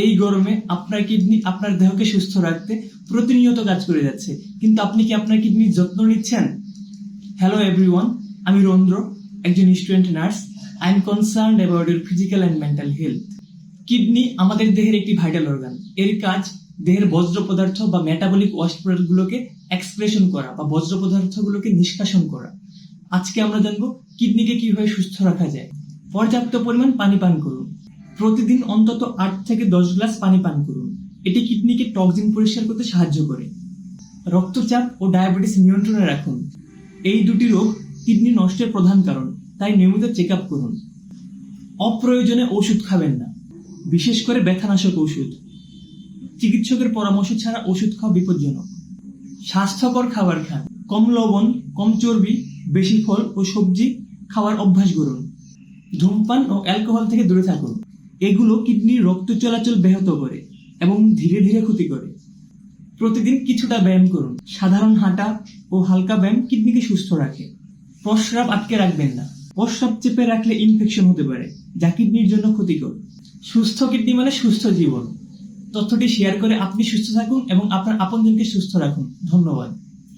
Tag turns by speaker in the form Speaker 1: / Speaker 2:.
Speaker 1: এই গরমে আপনার কিডনি আপনার দেহকে সুস্থ রাখতে প্রতিনিয়ত কাজ করে যাচ্ছে, কিন্তু আপনি কি আপনার কিডনির যত্ন নিচ্ছেন? হ্যালো এভরিওয়ান, আমি রন্দ্র, একজন student nurse. I am concerned about your physical and mental health. Kidney আমাদের দেহের একটি ভাইটাল অর্গান। এর কাজ দেহের বজ্র পদার্থ বা মেটাবলিক ওয়েস্ট প্রোডাক্টগুলোকে এক্সপ্রেশন করা বা বজ্র পদার্থগুলোকে নিষ্কাশন করা। আজকে আমরা জানবো কিডনিকে কিভাবে সুস্থ রাখা যায়। পর্যাপ্ত পরিমাণ পানি পান করুন। প্রতিদিন অন্তত 8 থেকে 10 গ্লাস পানি পান করুন। এটি কিডনিকে টক্সিন পরিষ্কার করতে সাহায্য করে। রক্তচাপ ও ডায়াবেটিস নিয়ন্ত্রণে রাখুন। এই দুটি রোগ কিডনি নষ্টের প্রধান কারণ, তাই নিয়মিত চেক আপ করুন। অপ্রয়োজনে ওষুধ খাবেন না, বিশেষ করে ব্যথানাশক ওষুধ। চিকিৎসকের পরামর্শ ছাড়া ওষুধ খাওয়া বিপজ্জনক। স্বাস্থ্যকর খাবার খান, কম লবণ, কম চর্বি, বেশি ফল ও সবজি খাওয়ার অভ্যাস করুন। ধূমপান ও অ্যালকোহল থেকে দূরে থাকুন। এগুলো কিডনির রক্ত চলাচল ব্যাহত করে এবং ধীরে ধীরে ক্ষতি করে। প্রতিদিন কিছুটা ব্যায়াম করুন। সাধারণ হাঁটা ও হালকা ব্যায়াম কিডনিকে সুস্থ রাখে। প্রস্রাব আটকে রাখবেন না। প্রস্রাব চেপে রাখলে ইনফেকশন হতে পারে, যা কিডনির জন্য ক্ষতিকর। সুস্থ কিডনি মানে সুস্থ জীবন। তথ্যটি শেয়ার করে আপনি সুস্থ থাকুন এবং আপনার আপনজনকে সুস্থ রাখুন। ধন্যবাদ।